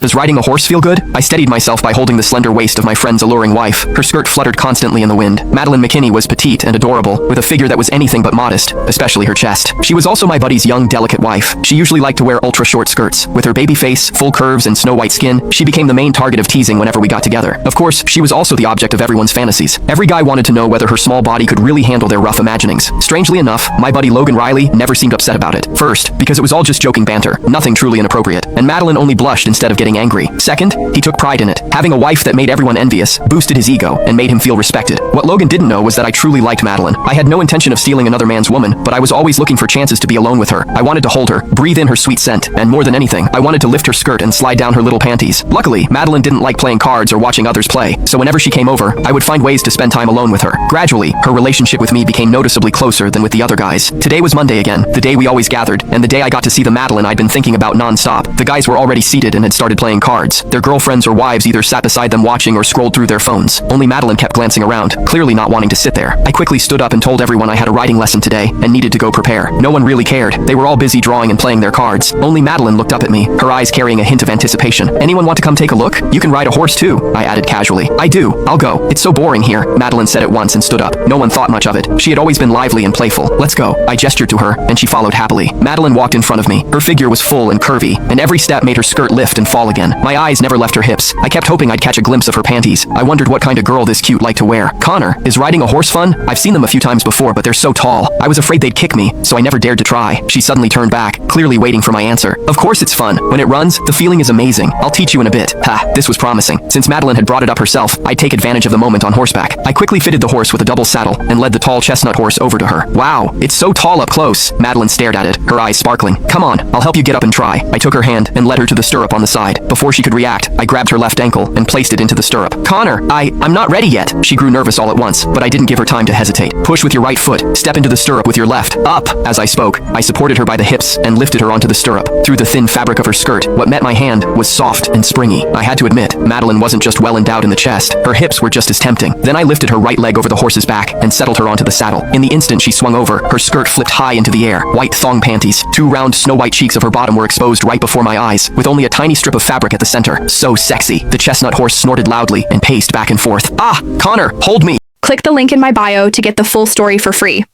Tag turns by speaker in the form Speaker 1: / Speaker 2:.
Speaker 1: Does riding a horse feel good? I steadied myself by holding the slender waist of my friend's alluring wife. Her skirt fluttered constantly in the wind. Madeline McKinney was petite and adorable, with a figure that was anything but modest, especially her chest. She was also my buddy's young, delicate wife. She usually liked to wear ultra-short skirts. With her baby face, full curves, and snow-white skin, she became the main target of teasing whenever we got together. Of course, she was also the object of everyone's fantasies. Every guy wanted to know whether her small body could really handle their rough imaginings. Strangely enough, my buddy Logan Riley never seemed upset about it. First, because it was all just joking banter, nothing truly inappropriate, and Madeline only blushed instead of getting angry. Second, he took pride in it. Having a wife that made everyone envious boosted his ego and made him feel respected. What Logan didn't know was that I truly liked Madeline. I had no intention of stealing another man's woman, but I was always looking for chances to be alone with her. I wanted to hold her, breathe in her sweet scent, and more than anything, I wanted to lift her skirt and slide down her little panties. Luckily, Madeline didn't like playing cards or watching others play, so whenever she came over, I would find ways to spend time alone with her. Gradually, her relationship with me became noticeably closer than with the other guys. Today was Monday again, the day we always gathered, and the day I got to see the Madeline I'd been thinking about non-stop. The guys were already seated and had started playing cards. Their girlfriends or wives either sat beside them watching or scrolled through their phones. Only Madeline kept glancing around, clearly not wanting to sit there. I quickly stood up and told everyone I had a riding lesson today and needed to go prepare. No one really cared. They were all busy drawing and playing their cards. Only Madeline looked up at me, her eyes carrying a hint of anticipation. Anyone want to come take a look? You can ride a horse too, I added casually. I do. I'll go. It's so boring here, Madeline said at once and stood up. No one thought much of it. She had always been lively and playful. Let's go. I gestured to her, and she followed happily. Madeline walked in front of me. Her figure was full and curvy, and every step made her skirt lift and fall again. My eyes never left her hips. I kept hoping I'd catch a glimpse of her panties. I wondered what kind of girl this cute liked to wear. Connor, is riding a horse fun? I've seen them a few times before, but they're so tall. I was afraid they'd kick me, so I never dared to try. She suddenly turned back, clearly waiting for my answer. Of course it's fun. When it runs, the feeling is amazing. I'll teach you in a bit. Ha, this was promising. Since Madeline had brought it up herself, I'd take advantage of the moment on horseback. I quickly fitted the horse with a double saddle and led the tall chestnut horse over to her. Wow, it's so tall up close. Madeline stared at it, her eyes sparkling. Come on, I'll help you get up and try. I took her hand and led her to the stirrup on the side. Before she could react, I grabbed her left ankle and placed it into the stirrup. Connor, I'm not ready yet. She grew nervous all at once, but I didn't give her time to hesitate. Push with your right foot, step into the stirrup with your left. Up! As I spoke, I supported her by the hips and lifted her onto the stirrup. Through the thin fabric of her skirt, what met my hand was soft and springy. I had to admit, Madeline wasn't just well endowed in the chest, her hips were just as tempting. Then I lifted her right leg over the horse's back and settled her onto the saddle. In the instant she swung over, her skirt flipped high into the air. White thong panties, two round snow-white cheeks of her bottom were exposed right before my eyes, with only a tiny strip of fabric at the center. So sexy. The chestnut horse snorted loudly and paced back and forth. Ah, Connor, hold me!
Speaker 2: Click the link in my bio to get the full story for free.